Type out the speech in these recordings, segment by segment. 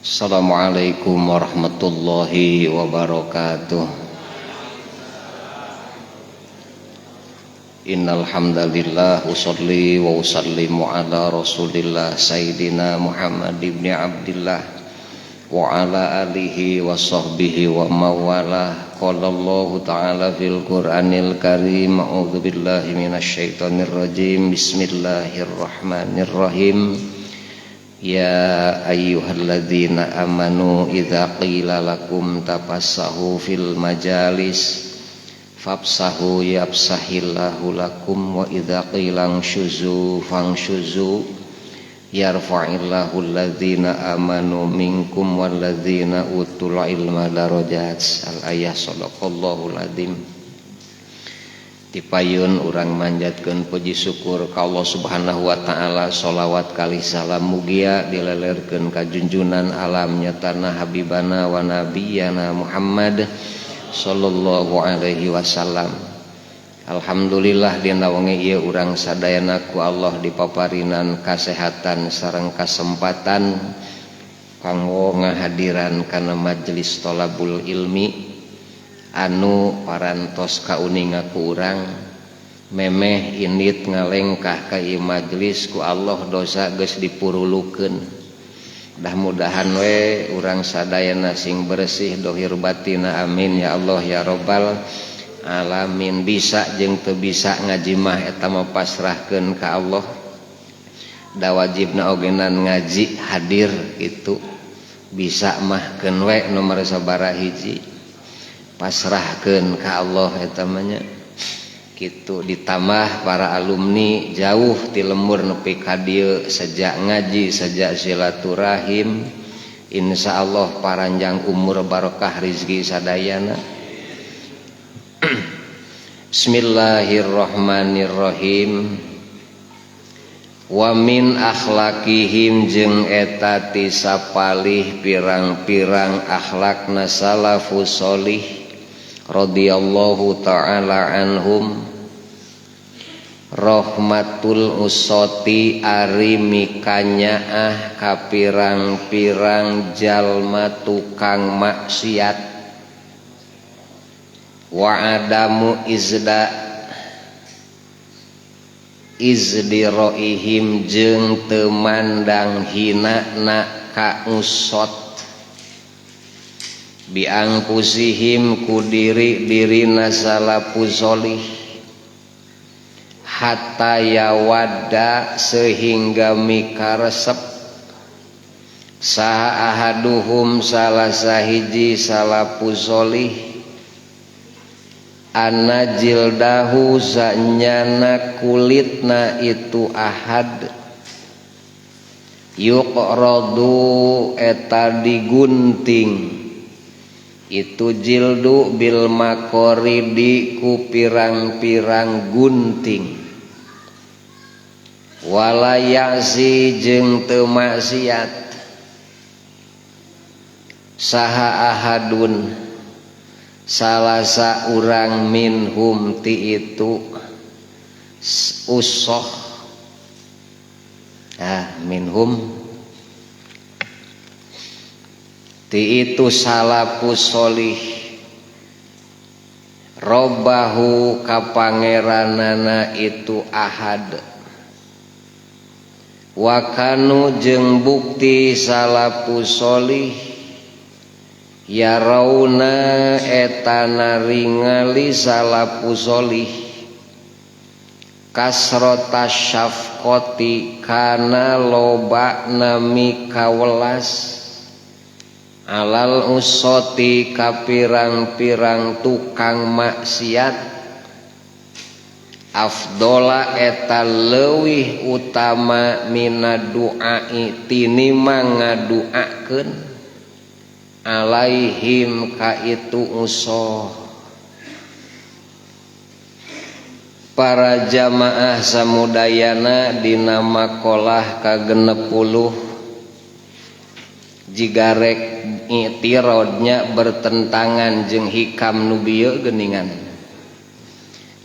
Assalamualaikum warahmatullahi wabarakatuh. Innal hamdalillah usolli wa usallimu ala Rasulillah Sayyidina Muhammad ibn Abdillah wa ala alihi wa sahbihi wa mawalah. Qala Allah ta'ala fil Qur'anil Karim, a'udzu billahi minasyaitonir rajim. Bismillahirrahmanirrahim. Ya ayyuhalladzina amanu idza qila lakum tafassahu fil majalis fafsahu yafsahillahu lakum wa idza qila syuzu fangshuzu yarfa'illahu alladzina amanu minkum walladzina utul ilma darajat. Al-ayah sadaqallahul adzim. Dipayun urang manjatkeun puji syukur ka Allah Subhanahu wa taala, sholawat kali salam mugia dilelerkeun ka junjunan alam nyatana habibana wa nabiyana Muhammad sallallahu alaihi wasallam. Alhamdulillah dina wengi ieu urang sadayana ku Allah dipaparinan kasehatan sareng kasempatan kanggo ngahadiran kana majelis thalabul ilmi anu parantos kauning aku urang memeh indit ngalengkah ka ieu majelis ku Allah dosa geus dipurulukeun. Mudah-mudahan we urang sadayana sing bersih dohir batina, amin ya Allah ya rabbal alamin. Bisa jeung teu bisa ngaji mah eta mah pasrahkeun ka Allah. Da wajibna ogenan ngaji hadir gitu. Bisa mah keun we nomor sabaraha hiji. Pasrahkeun ka Allah eta mah nya kitu. Ditambah para alumni jauh ti lembur nepi ka dieu sejak ngaji sejak silaturahim, insyaallah paranjang umur barokah rezeki sadayana. Bismillahirrahmanirrahim. Wa min akhlaqihim jeung eta ti sapalih pirang-pirang akhlakna salafus sholih radhiyallahu ta'ala anhum, rahmatul usoti ari mikanyaah ka pirang-pirang jalma tukang maksiat, wa adamu izdiroihim jeung teu mandang hinana ka usot, biangkusihim ku dirina salafus sholih, hatta yawadda sehingga mikaresep saha ahaduhum salah sahiji salafus sholih anna jildahu sanyana kulitna itu ahad yuqradu eta digunting itu jildu bil makoridi ku pirang-pirang gunting, walayasi jeung teu maksiat saha ahadun salasa urang minhum ti itu usoh minhum ti itu salafus sholih robbahu ka pangeranana itu ahad, wa kanu jeung bukti salafus sholih yarauna etana ringali salafus sholih kasrota syafqati kana loba nami kawelas alal usoti ka pirang-pirang tukang maksiat, afdola eta leuwih utama mina du'ai tinima ngaduakeun alaihim ka itu usoh. Para jamaah samudayana dina maqalah ka 60 jigarek i'tiradnya bertentangan jeung hikam nu bieu geuningan.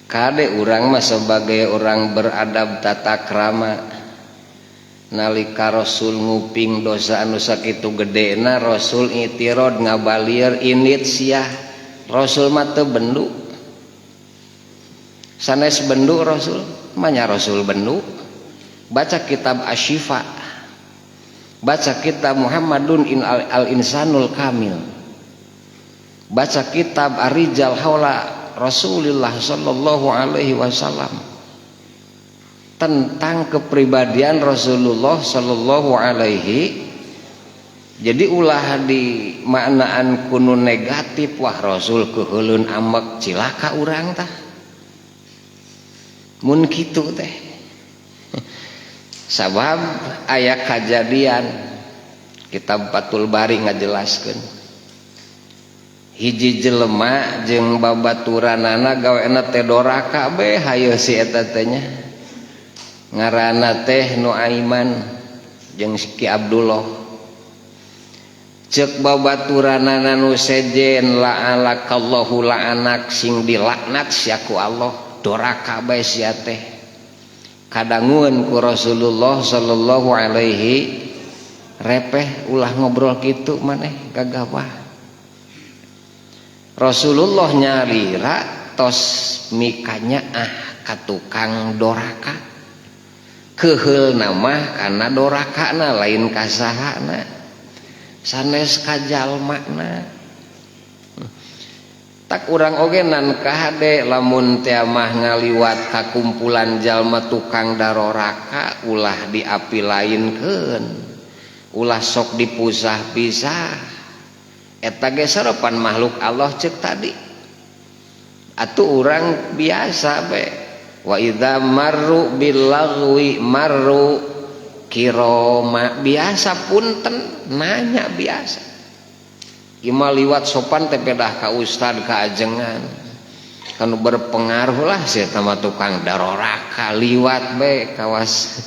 Kade urang mah sebagai orang beradab tata krama nalika Rasul nguping dosa anu sakitu gedena Rasul itirad ngabalir init sia Rasul mah teu bendu sanes bendu Rasul manya Rasul bendu baca kitab Asy-Syifa baca kitab Muhammadun al-Insanul Kamil baca kitab Ar-Rijal Haula Rasulullah sallallahu alaihi wasallam tentang kepribadian Rasulullah sallallahu alaihi. Jadi ulah di maknaan kuno negatif wah Rasul keheulun amek cilaka urang tah mun kitu teh sabab aya kajadian kitab Fathul Bari ngajelaskeun hiji jelema jeung babaturanana gaweana teh doraka be hayu si eta teh nya ngaranna teh Nuaiman jeung Ki Abdullah cek babaturanana nu sejen la'alakallahu la'anak sing dilaknat sia ku Allah doraka bae sia teh kadangueun ku Rasulullah sallallahu alaihi repeh ulah ngobrol kitu maneh gagawah Rasulullah nyarira tos mikanya ka tukang doraka keheulna mah kana dorakana lain kasahana sanes kajalmana tak urang oge nan kahade lamun teh mah ngaliwat ka kumpulan jalma tukang daroraka ulah diapilainkeun ulah sok dipusah-pisah eta ge sarapan makhluk Allah cek tadi atuh urang biasa be wa idza marru bil lagwi marru kiroma biasa punten nanya biasa ima liwat sopan teh pedah ka ustad ka ajengan kanu berpengaruh lah si eta mah tukang daroraka liwat be kawas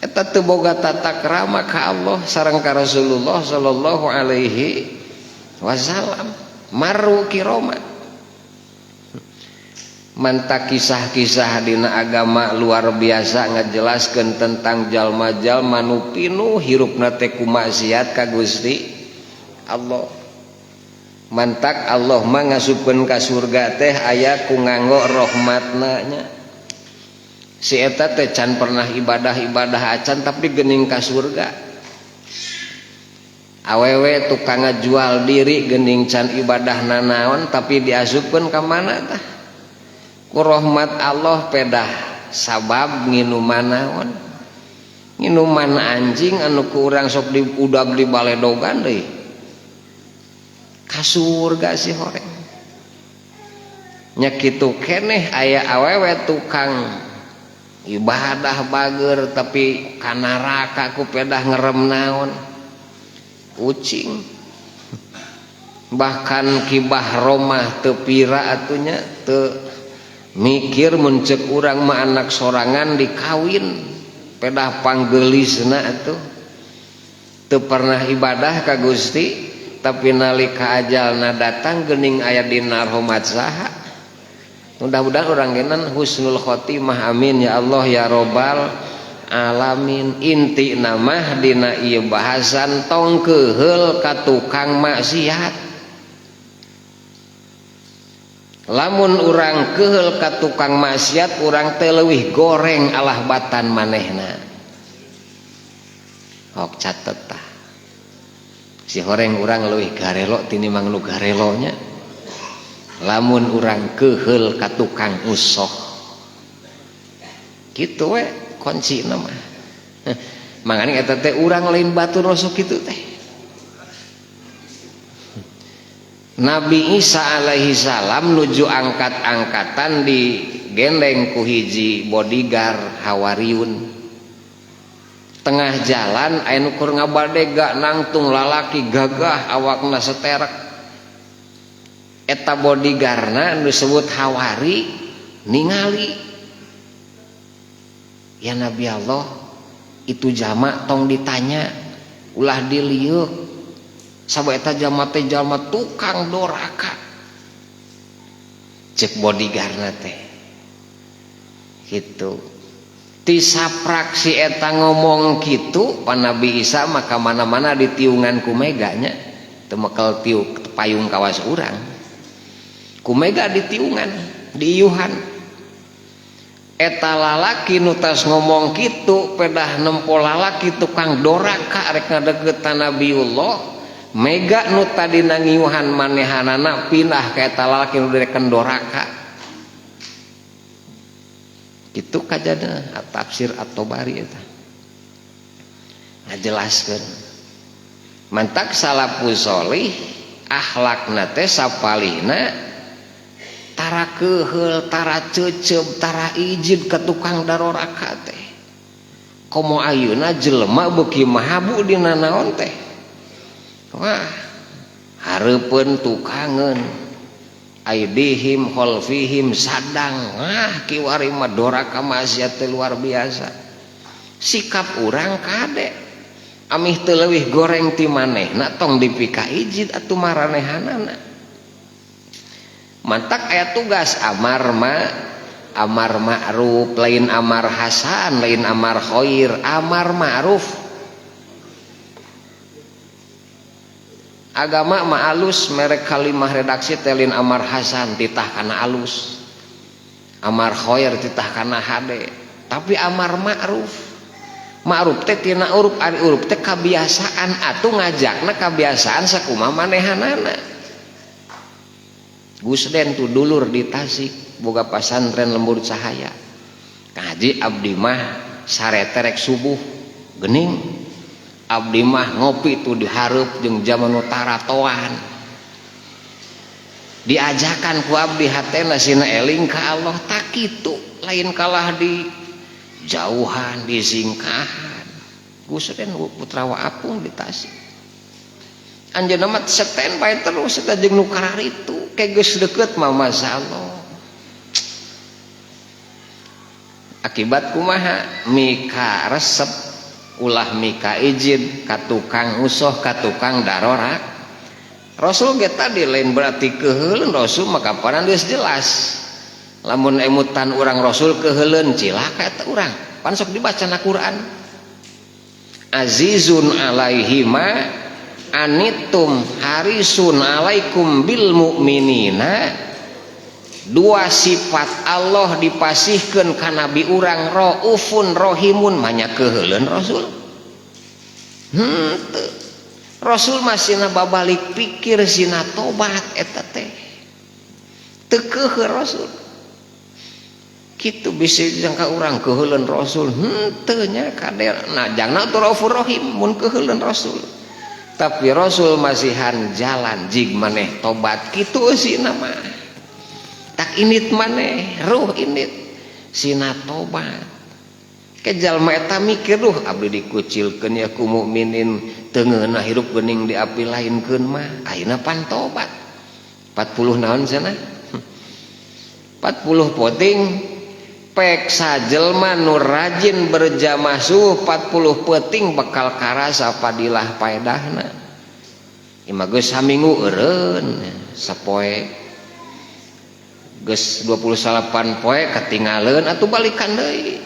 eta teu boga tata krama ka Allah sareng ka Rasulullah sallallahu alaihi wasallam maru kiroma manta kisah-kisah dina agama luar biasa ngajelaskeun tentang jalma-jalma nu pinuh hirupna teh ku maksiat ka Gusti Allah mantak Allah mah ngasupkeun ka surga teh aya ku nganggo rahmatna nya si eta teh can pernah ibadah acan tapi geuning ka surga awewe tukang ngajual diri geuning can ibadah nanaon tapi diasupkeun ka mana tah ku rahmat Allah pedah sabab nginuman naon nginuman anjing anu ku urang sok diudag di baledogan deui ka surga si horeng nya kitu keneh aya awewe tukang ibadah bager tapi ka neraka ku pedah ngerem naon kucing bahkan kibah romah teu pira atunya teu mikir muncek urang mah anak sorangan dikawin pedah panggeulisna atuh teu pernah ibadah ka Gusti tapi nalika ajalna datang geuning aya dina rahmat saha mudah-mudahan urang genan husnul khotimah amin ya Allah ya robbal alamin inti namah dina ieu bahasan tong keheul ka tukang maksiat lamun urang keheul ka tukang maksiat urang teh leuwih goreng alah batan manehna hok catet tah si horeng urang leuwih garelo tinimbang nu garelonya lamun urang keheul ka tukang usoh kitu we kuncina mah mangani eta teh urang lain batur rosok kitu teh Nabi Isa alaihi salam nuju angkat-angkatan di gendeng ku hiji bodyguard Hawariyun tengah jalan aya nu keur ngabadega nangtung lalaki gagah awakna seterek eta bodyguardna nu disebut Hawari ningali ya Nabi Allah itu jamak tong ditanya ulah diliuk sabab eta jalma teh jalma tukang doraka cek bodyguardna teh gitu tisaprak si eta ngomong gitu pan Nabi Isa maka mana-mana ditiungan ku meganya teu mekel tiuk payung kawas urang ku mega ditiungan diiuhan eta lalaki nu tos ngomong kitu pedah nempo lalaki tukang doraka rek ngadegetan Nabiullah mega nu tadi nangiuhan manehanana pindah ka eta lalaki nu direken doraka kitu kajana tafsir at-Tabari eta ngajelaskeun mantak salafus sholih akhlakna teh sapalihna tara keheul tara ceuceub tara ijin ke tukang daroraka teh komo ayeuna jelema beuki mahabu dina naon teh wah hareupeun tukangeun aidihim khalfihim sadang kiwari mah doraka maksiat teh luar biasa sikap urang kade amih teu leuwih goreng ti manehna tong dipika ijid atuh maranehanana mantak aya tugas amar ma'ruf lain amar hasan lain amar khair amar ma'ruf agama mah alus merek kalimah redaksi telin amar hasan titah kana alus amar khair titah kana hade tapi amar ma'ruf teh tina uruf ari uruf teh kabiasaan atuh ngajakna kabiasaan sakumaha manehanana Gusden tuh dulur di Tasik boga pasantren lembur cahaya ngaji abdi mah sarete rek subuh geuning abdi mah ngopi tuh dihareup jeung zaman taratoan diajakan ku abdi hatena sina eling ka Allah tak kitu lain kalah di jauhan di singkahan Gusden putra wa apung di Tasik anjeunna mah standby terus eta jeung nu kararitu ke geus deukeut mah masyaallah akibat kumaha mika resep ulah mika izin ka tukang usoh ka tukang darorak Rasul ge tadi lain berarti keheuleun Rasul maka kapanan geus jelas lamun emutan urang Rasul keheuleun cilaka eta urang pan sok dibacana Quran azizun alaihi ma anitum harisun alaikum bil mu'minina dua sifat Allah dipasihkeun ka nabi urang raufun rahimun manya keheuleun Rasul Rasul masih babalik pikir sina tobat eta teh teu keuheur Rasul kitu bisi jangka urang keheuleun Rasul henteu nya kader nah jangna tu raufur rahim mun keheuleun Rasul tapi Rasul masihan jalan jig maneh tobat kitu eusina mah tak init maneh ruh init sina tobat ke jalma eta mikir duh abdi dikucilkeun ya ku mukminin teu ngeunah hirup geuning diapi lainkeun mah ayeuna pan tobat 40 naon cenah 40 poting pek sajelma nu rajin berjamaah subuh 40 peuting bakal karasa padilah paedahna imah geus saminggu eureun sapoe geus 28 poe katingaleun atuh balikan deui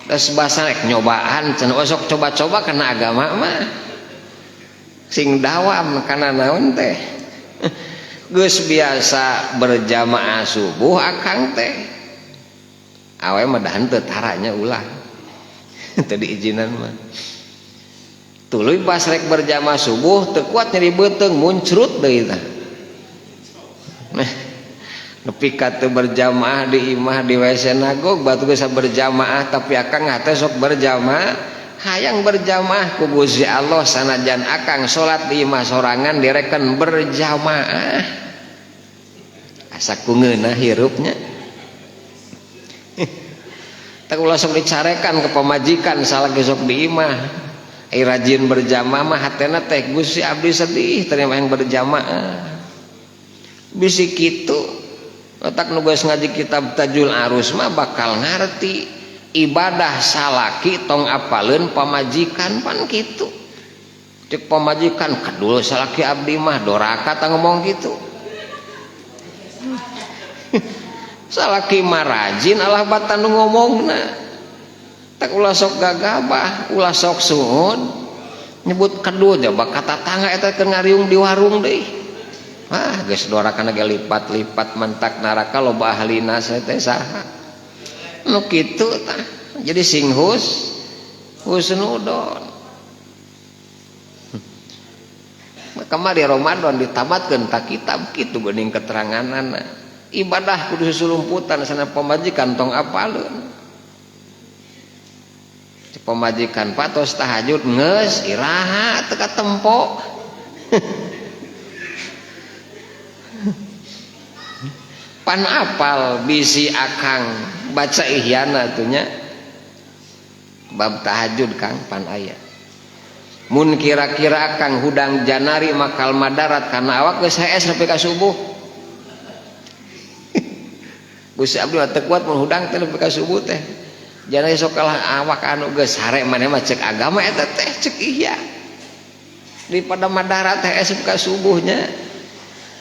terus basa rek nyobaan cenah sok coba-coba kana agama mah sing dawam kana naon teh geus biasa berjamaah subuh akang teh awe mah dah henteu taranya ulah teu diizinan mah tuluy pas rek berjamaah subuh teu kuat nyeri beuteung muncrut deui tah nepi ka teu berjamaah di imah di sinagog batu geus berjamaah tapi akang teh sok berjamaah hayang berjamaah ku Gusti Allah sanajan akang salat di imah sorangan direken berjamaah asa kungeunah hirupnya tak ulah sok dicarekan ke pamajikan salagi sok di imah rajin berjamaah mah hatena teh Gusti abdi sedih terima yang berjamaah bisi kitu otak nu geus ngaji kitab Tajul Arus mah bakal ngarti ibadah salaki tong apaleun pamajikan pan kitu cek pamajikan kadul salaki abdi mah doraka tah ngomong kitu salaki marajin Allah batan ngomongna tak ulah sok gagabah ulah sok suhun nyebut kedua coba kata tangga eta keur ngariung di warung deui geus dorakan ge lipat-lipat mentak neraka loba ahlina teh saha nu kitu tah jadi sing husnudon maka mari Ramadan ditamatkeun ta kitab kitu geuning keteranganana ibadah kudu susulumputan sana pemajikan tong apaleun pemajikan patos tahajud ngeus iraha teu katempo pan apal bisi akang baca ihyana tunya bab tahajud kang pan aya mun kira-kira akang hudang janari makal madarat karena awak geus hees nepi ka subuh Gusti Abdul teu kuat mun hudang teh nepi ka subuh teh janari sok kalah awak anu geus sare maneh mah cek agama eta teh cek ihya daripada madarat hees nepi ka subuhnya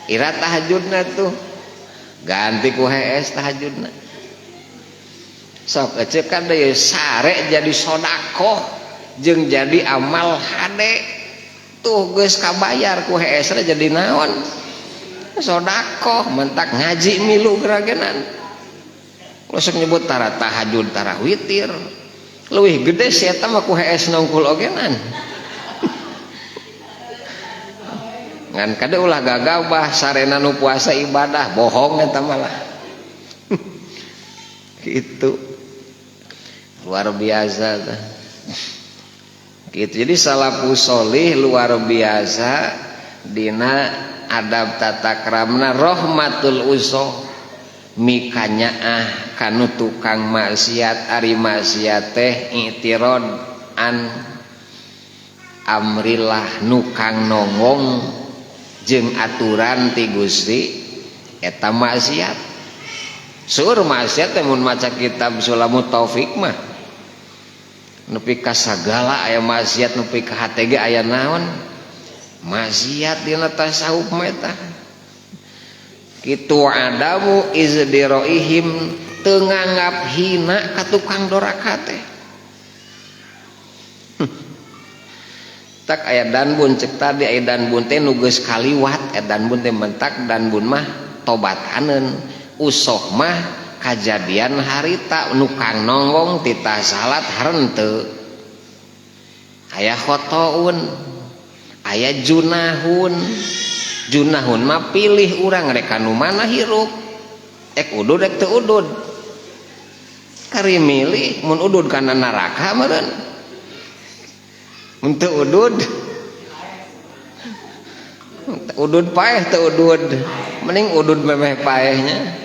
ira tahajudna tuh ganti ku hees tahajudna sok ecekan deui sare jadi sedekah jeung jadi amal hade tuh geus kabayar ku hees jadi naon sedekah mentak ngaji milu geragenan sok nyebut tara tahajud tara witir leuwih gede si eta mah ku hees nongkul ogenan ngan kade ulah gagabah sarena nu puasa ibadah bohong eta malah gitu luar biasa tah gitu jadi salafus sholih luar biasa dina adab tata kramna rahmatul usoh mikanyaah kanu tukang maksiat ari maksiat teh i'tirad an amrillah nukang nongong jeung aturan ti Gusti eta maksiat seueur maksiat teh mun maca kitab Sulamut Taufik mah nepi ka sagala aya maksiat nepi ka hate ge aya naon maksiat dina tasawuf mah eta kitu adamu izdiroihim teu nganggap hina ka tukang doraka teh tak aya danbun cek tadi aya danbun teh nu geus kaliwat danbun teh mentak danbun mah tobataneun usoh mah kajadian harita nukang nonggong tita salat harenteu aya khotoun aya junahun mah pilih urang rek anu mana hirup ek udud ek teu udud kari milih mun udud kana neraka meureun mun teu udud paeh teu udud mending udud memeh paehnya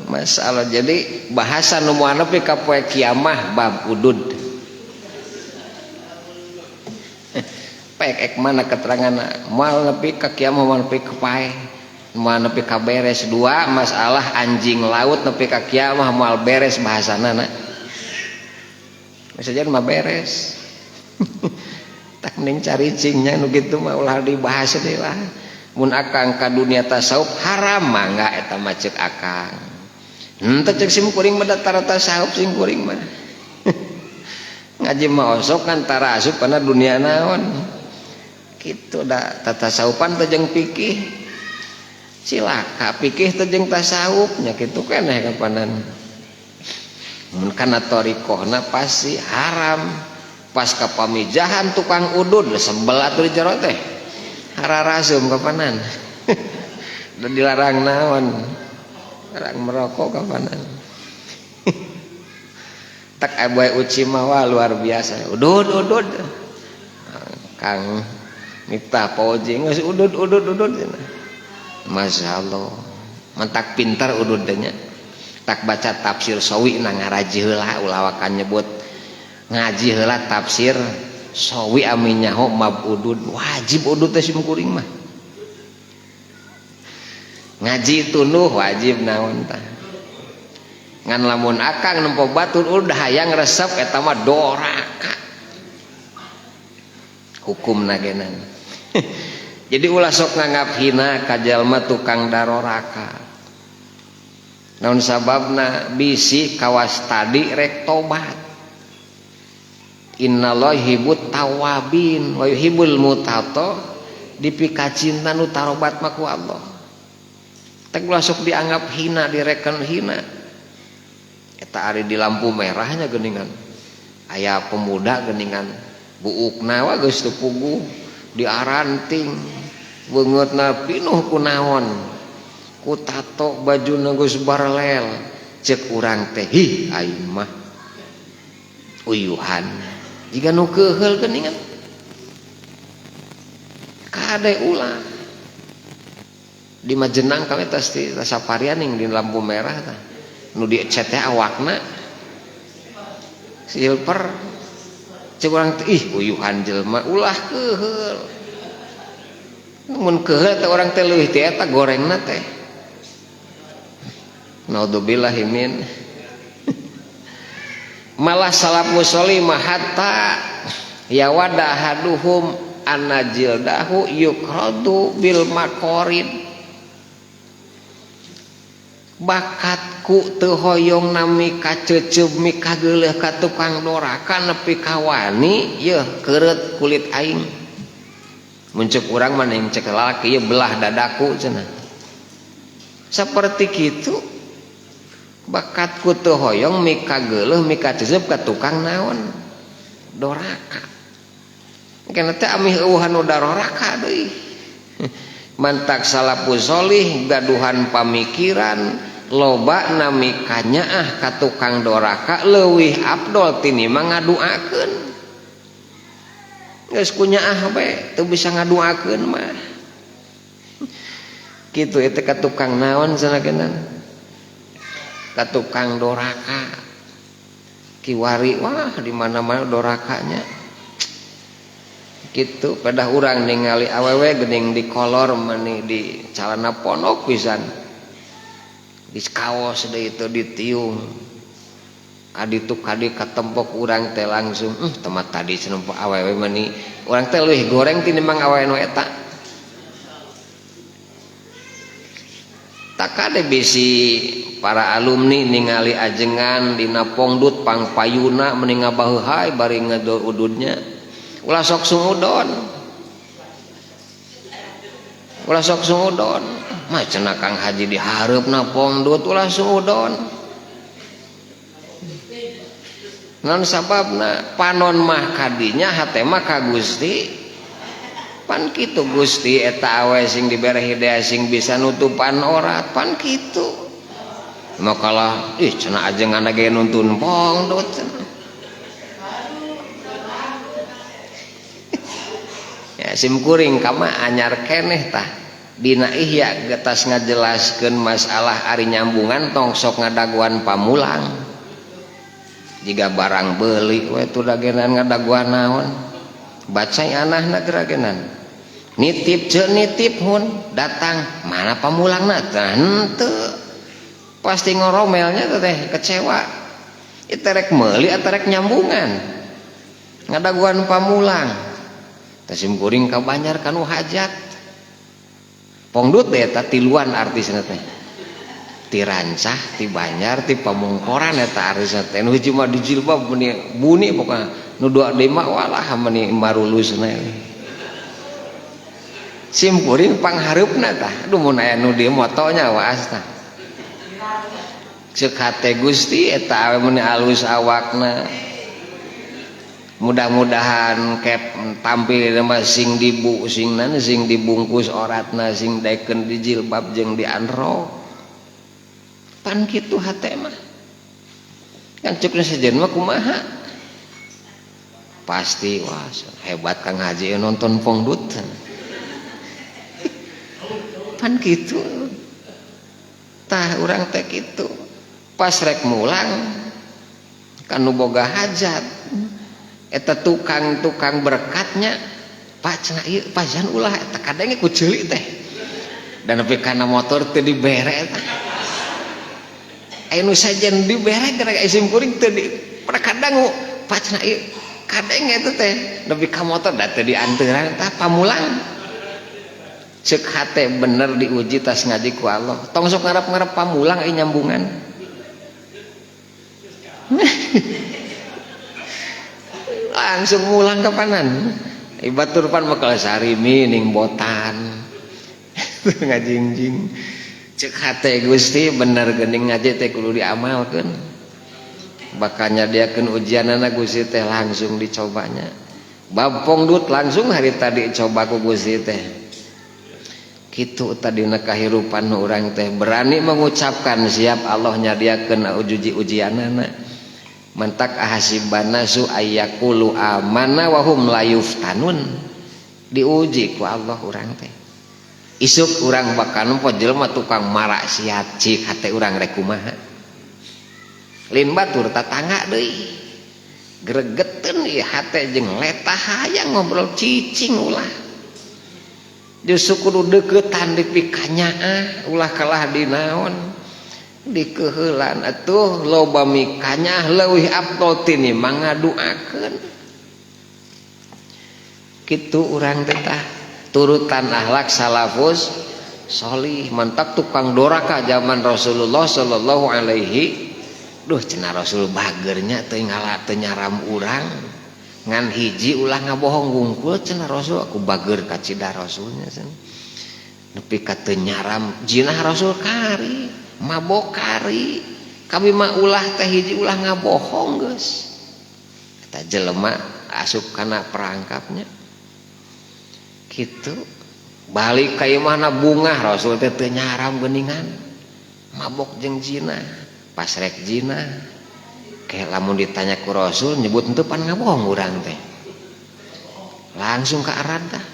masalah jadi bahasa nu moal nepi ka poe kiamah bab udud pek mana keterangan moal nepi ka kiamah moal nepi ka paeh moal nepi ka beres dua masalah anjing laut nepi ka kiamah moal beres bahasanana saja mah beres tak mending cari cingnya nu kitu mah ulah dibahas deui lah mun akang ka dunia tasawuf haram mah enggak eta mah ceuk akang henteu ceuk sim kuring mah tara tasawuf sing kuring mah ngaji mah osok kan tara asup kana dunia naon kitu da tasawufan teh jeung fikih cilaka fikih teh jeung tasawuf nya kitu keneh kapanan mun kana thariqahna pasti haram pas ka pamijahan tukang udud sebel atuh di jero teh hararasum kapanan dan dilarang naon larang merokok kapanan tak aboy uci mawa luar biasa udud kang Miftah Pauji geus udud masyaallah mentak pintar udud nya tak baca tafsir sawi na ngaraji heula ulah wakan nyebut ngaji heula tafsir sawi ami nyaho mab udud wajib udud teh sim kuring mah ngaji tunuh wajib naon tah ngan lamun akang nempo batur udah hayang resep eta mah doraka hukumna genan jadi ulah sok nganggap hina ka jalma tukang daroraka naon sababna bisi kawas tadi rek tobat. Innallaha yuhibbut tawabin wa yuhibbul mutato dipika cinta nu tarobat mah ku Allah. Teh ulah sok dianggap hina direken hina. Eta ari di lampu merahnya geuningan. Aya pemuda geuningan buukna wa geus teu puguh diaranting beungeutna pinuh ku naon ku tato bajuna geus barelel ceuk urang teh hi aing mah uyuhan jiga nu keheul geuningan kade ulah di Majenang kami tas ti saparianing di lampu merah tah nu diecet teh awakna silver ceuk urang teh ih uyuhan jelema ulah keheul mun keheul teh urang teh leuwih ti eta gorengna teh naudzubillahi min malah salaf muslimah hatta ya wadahaduhum anajildahu yukradu bil makorid bakatku teu hoyong nami kaceuceub mi kageuleuh ka tukang doraka nepi ka wani yeuh keureut kulit aing mun ceuk urang mah ning ceuk lalaki ieu belah dadaku cenah saperti kitu bakatku teu hoyong mi kageuleuh mi kaceuceub ka tukang naon doraka kana teh amih eueuhan nu daroraka deui mantak salafus sholih gaduhan pamikiran loba nami kanyaah ka tukang doraka leuwih afdol tinimbang ngaduakeun geus kunyaah we teu bisa ngaduakeun mah kitu eta ka tukang naon sanagenan ka tukang doraka kiwari wah di mana-mana dorakanya gitu pada urang ningali awewe geuning di kolor meni di calana pondok pisan di kaos deui itu ditiung adi tu kadi katempok urang teh langsung temat tadi cenah awewe meni urang teh leuwih goreng tinimbang awewe nu eta tak kade bisi para alumni ningali ajengan dina pongdut pangpayuna meni ngabaheulai bari ngaududnya ulah sok sungudon mah cenah Kang Haji dihareupna pongdut ulah sungudon naon sababna panon mah kadinya hate mah ka Gusti pan kitu Gusti eta awe sing dibere hidayah sing bisa nutupan orat pan kitu makalah ih cenah ajengan ge nuntun pongdut cenah ya simkuring kama anyar keneh tah dina ihya getas ngajelaskeun masalah ari nyambungan tong sok ngadaguan pamulang jika barang beuli we tu dagenan ngadaguan naon bacai anahna geragenan nitip ceuk nitip hun datang mana pamulangna tah henteu pasti ngoromelnya teh kecewa itu rek meuli atau rek nyambungan ngadaguan pamulang tasim kuring ka Banjar kanu hajat pongdut deh eta tiluan artisna teh ti Rancah ti Banjar ti Pamungkoran eta artisna teh nu hiji mah di jilbab meni buni pokona nu dua deui mah walah meni marulusna sim kuring panghareupna tah aduh mun aya nu dieu motonya waas tah ceuk hate Gusti eta awe meni alus awakna mudah-mudahan kep tampil mah sing sing dibungkus oratna sing daekeun di jilbab jeung di andro pan kitu hate mah kan ceukna sejen mah kumaha pasti wah hebat Kang Haji nonton pongdut pan kitu tah urang teh kitu pas rek mulang kanu boga hajat eta tukang berkatnya Pak cenah ieu pajan ulah eta kadang ku ceuli teh dan nepi kana motor teu dibere eta anu sajen dibere gara isim kuring teu di kadang Pak cenah ieu kadang eta teh nepi ka motor da teu dianteuran tah pamulang Ceuk hate bener diuji tas ngaji ku Allah. Tong sok ngarep-ngarep pamulang nyambungan. Langsung mulang kapanan. Ibatur pan mekal sarimi ning botan. Ngajingjing. Ceuk hate Gusti bener geuning ngaji teh kudu diamalkeun. Bakal nyadiakeun ujianana Gusti teh langsung dicobanya. Bab pongdut langsung hari tadi coba ku Gusti teh. Kitu tadina kahirupan urang teh berani mengucapkan siap Allah nyadiakeun ujianana. Mentak ahasibana su ayyaqulu amanna wa hum la yuftanun. Diuji ku Allah urang teh. Isuk urang bakal nempo jelema tukang maksiat cik hate urang rek kumaha. Lin batur tatangga deui. Gregeteun ieu hate jeung letah hayang ngobrol cicing ulah. Justru kudu deketan dipikanya ulah kalah dinaon dikeuheulan atuh loba mikanya leuwih afdol tini mangaduakeun kitu urang teh tah turutan akhlak salafus sholih. Mantak tukang doraka zaman Rasulullah sallallahu alaihi cenah Rasul bagernya teu ngala teu nyaram urang ngan hiji ulah ngabohong gungkul cenah Rasul aku bager ka cida Rasulnya nepi ka teu nyaram jinah Rasul kari mabok kari kami mah ulah teh hiji ulah ngabohong geus eta jelema asup kana perangkapnya kitu. Balik ka ieu mah bungah Rasul teh teu nyaram geuningan mabok jeung zina pas rek zina kayak lamun ditanya ku Rasul nyebut henteu pan ngabohong urang teh langsung ke arad dah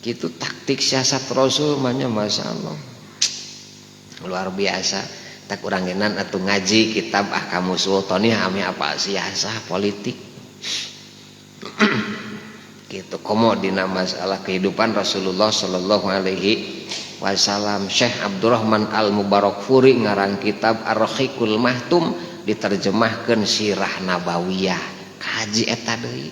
kitu taktik siasat Rasul manya masyaallah luar biasa. Tak urang genan atuh ngaji kitab Ahkamus Sultani ame apa siasah politik gitu komo dina masalah kehidupan Rasulullah sallallahu alaihi wasallam. Syekh Abdurrahman Al-Mubarakfuri ngarang kitab Ar-Rahiqul Mahtum diterjemahkeun sirah nabawiyah kaji eta deui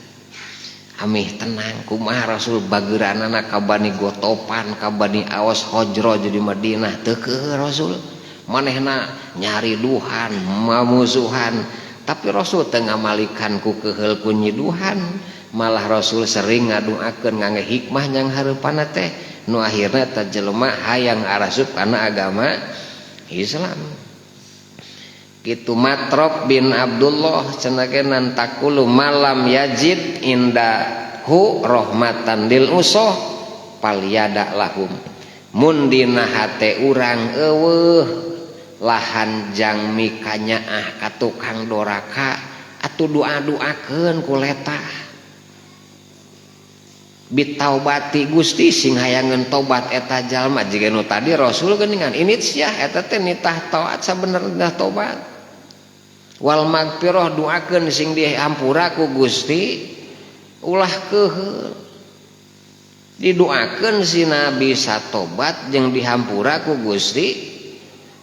amih tenang kumaha Rasul bageuranana ka Bani Gotopan ka Bani Awas Hojro di Madinah teu keuheuh Rasul manehna nyari duhan mamusuhan tapi Rasul teu ngamalikan ku keuheul ku nyiduhan malah Rasul sering ngaduakeun ngangge hikmah yang hareupanna teh nu akhirna eta jelema hayang arasup kana agama Islam. Gitu Matrop bin Abdullah cenah takulu malam yajid indahu rahmatan lil usoh palyada lahum mun dina hate urang eueuh lahan jang mikanya ka tukang doraka atuh doa-doakeun ku letah bitaubati Gusti sing hayangeun tobat eta jalma jiga nu tadi Rasul geuningan initiah eta teh nitah taat sabenerna tobat wal magfirah doakeun sing dihampura ku Gusti ulah keuheul didoakeun si nabi satobat jeung dihampura ku Gusti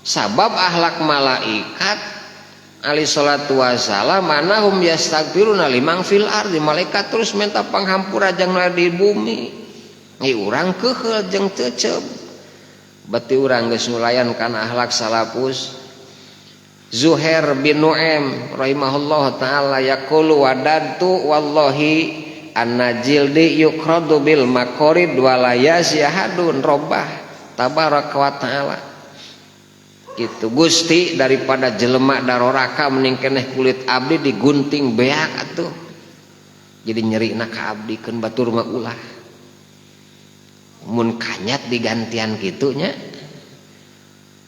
sabab akhlak malaikat alaihi salatu wasalam manahum yastaghfiruna liman fil ardi malaikat terus minta panghampura jeung di bumi ieu urang keuheul jeung teuceub berarti urang geus nulayan kana akhlak salafus. Zuhair bin Nu'aim rahimahullah ta'ala yaqulu wadadtu wallahi anna jildi yukradu bil makorid walayas yahadun robbah tabaraka wa ta'ala gitu Gusti daripada jelema daroraka mending keneh kulit abdi digunting beak atuh jadi nyerina ka abdi keun batur mah ulah mun kanyat digantian kitunya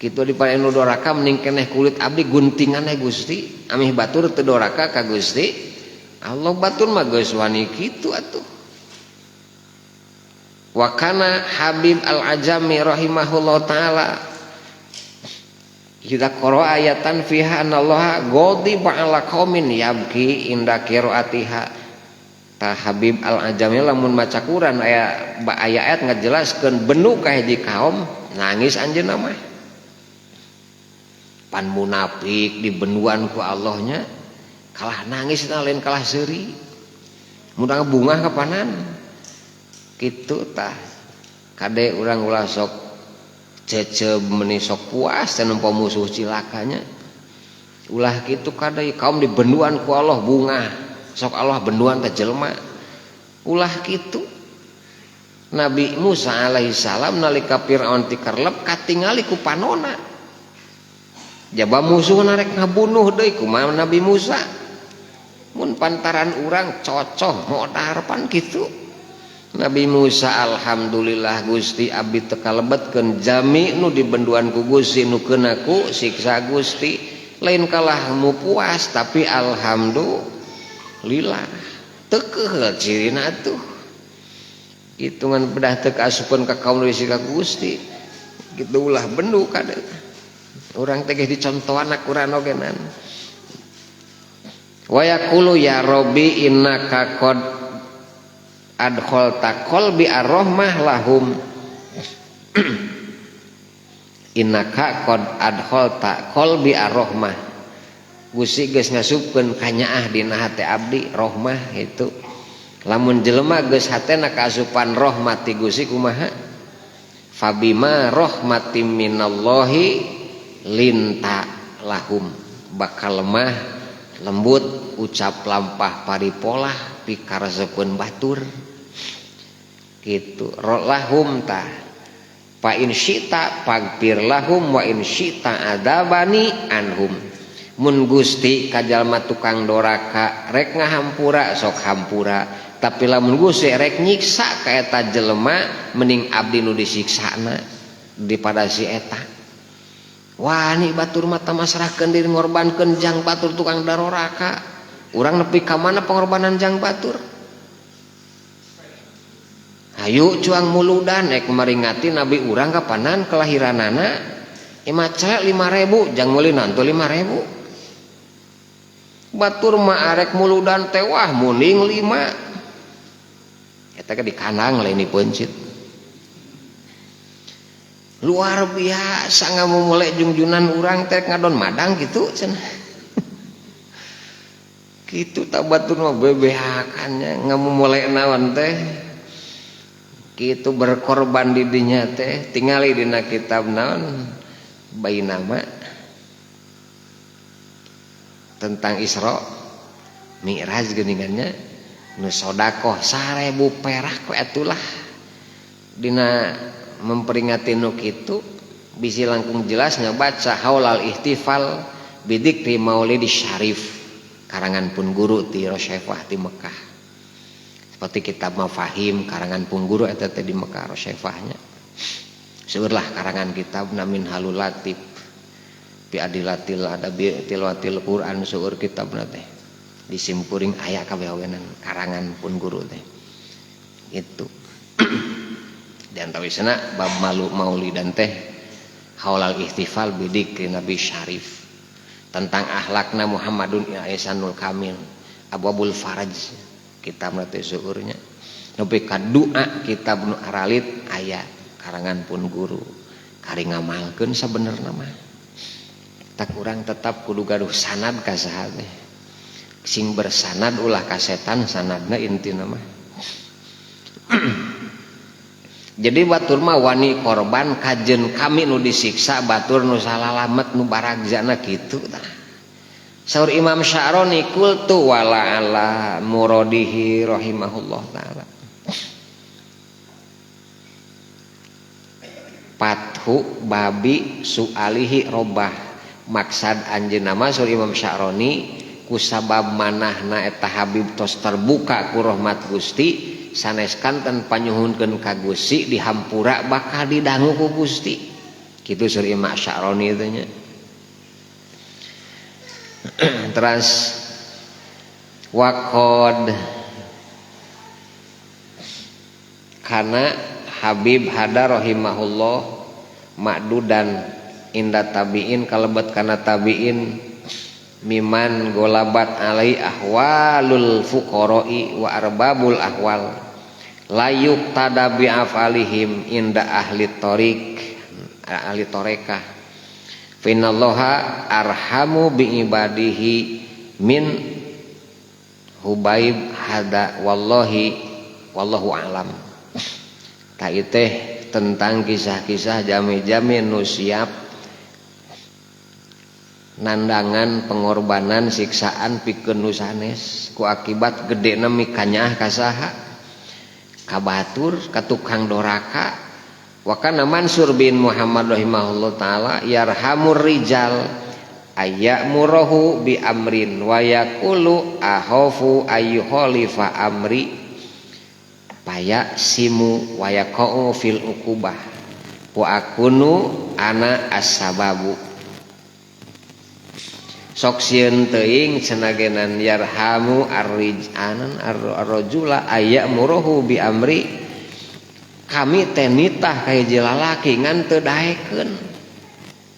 kitu dipare nu doraka mending keneh kulit abdi guntingan Gusti amih batur teu doraka ka Gusti Allah batur mah geus wani kitu atuh. Wa kana Habib Al-Ajami rahimahullah taala idza qara ayatan fiha anallaha ghadiba ala qaumin yabki inda qiraatiha ta Habib Al-Ajami lamun maca Quran aya ayat ngajelaskeun benu ka hiji kaum nangis anjeunna mah pan munafik dibenuan ku Allahnya kalah nangis lain kalah seuri mudah bungah kapanan kitu tah kade urang ulah sok cece meuni sok puas tanpa musuh cilakanya ulah kitu kade kaum dibenduan ku Allah bunga sok Allah benduan teh jelema ulah kitu. Nabi Musa alaihi salam nalika Firaun tikerlep katingali ku panona jaba musuh narek ngabunuh deui kumaha Nabi Musa mun pantaran urang cocoh modarpan kitu. Nabi Musa alhamdulillah Gusti abdi teu kalebetkeun jami nu dibenduan ku Gusti nu keunaku siksa Gusti lain kalah mu puas tapi alhamdulillah teu keheul cirina atuh hitungan bedah teu kaasupeun ka kaum deui ka Gusti kitu ulah bendu kade urang teh dicontohan Quran ogenan wa yaqulu ya rabbi innaka qad adkhalta qalbi ar-rahmah lahum innaka qad adkhalta qalbi ar-rahmah Gusti geus ngasupkeun kanyaah dina hate abdi rahmah itu lamun jelema geus hatena kaasupan rahmat ti Gusti kumaha fabima rahmatim minallahi linta lahum bakal lemah lembut ucap lampah paripolah pikaresepkeun batur gitu lahum ta fa in syi'ta faghfir lahum wa in syi'ta adabani anhum mun Gusti ka jalma tukang doraka rek ngahampura sok hampura tapi lamun Gusti rek nyiksa ka eta jelema mending abdi nu disiksana daripada si eta wani batur mata masrahkeun diri ngorbankeun jang batur tukang doraka urang nepi ka mana pengorbanan jang batur ayo cuang muludan maringati nabi urang kapanan kelahiranana imaca 5.000 jang meuli nantu 5.000 batur mah arek muludan tewah muning 5 eta ke di kandang lain di pencit luar biasa ngamumule jungjunan urang teh ngadon madang gitu cenah kitu tak batur mah bebehakannya ngamumule naon teh kitu berkorban di dinya teh tingali dina kitab naon bainama tentang Isra Mi'raj geuningannya nu sodakoh 1.000 perak ku atulah dina memperingati nu kitu bisi langkung jelas ngabaca haulal ihtifal bidikri maulidi syarif karangan pun guru ti Rosyefah ti Mekah seperti kitab Mafahim karangan pun guru eta teh di Mekah Rosyefahnya seurlah karangan kitab namin halul latif fi adilatil adabi tilawatil Quran seueur kitabna teh disimpuring aya kabewagenan karangan pun guru teh itu dan tawisna bab malu maulidan teh haulal ihtifal bidik nabi syarif tentang akhlakna Muhammadun Ihsanul Kamil Abwabul Faraj kitab teh seueurnya nepi ka doa kitab nu aralit aya karangan pun guru kari ngamalkeun sabenerna mah tak urang tetap kudu gaduh sanad ka saha teh sing bersanad ulah ka setan sanadna intina mah jadi batur mah wani korban kajen kami nu disiksa batur nu salalamet nu baragjana kitu tah saur Imam Sya'roni qultu wala ala muradihi rahimahullah taala pathu babi sualihi robah maksad anjeunna mah saur Imam Sya'roni kusabab manahna eta Habib tos terbuka ku rahmat Gusti sanes kanten panyuhunkeun ka Gusti dihampura bakal didangu ku Gusti kitu saur Imam Sya'roni teh nya terus waqad kana Habib hada rahimahullah ma'dudan inda tabiin kalebet kana tabiin miman golabat alai ahwalul fuqara'i wa arbabul ahwal layuk tadabi afalihim inda ahli torekah finnallaha arhamu bi ibadihi min hubaib hada wallahi wallahu alam ta teh tentang kisah-kisah jami-jami nu siap nandangan pengorbanan siksaan pikeun nu sanes ku akibat gedena mikanyah ka saha ka batur ka tukang doraka. Wa kana Mansur bin Muhammad rahimahullah taala yarhamur rijal ayyamurahu bi amrin wa yaqulu akhafu ayyukhalifa amri paya simu wa yaqau fil uqubah wa akunu ana as-sababu. Sok sieun teuing cenah yarhamu ar-rijalan ar-rajula ayyamurahu bi amri kami teh nitah ka hiji lalaki ngan teu daekeun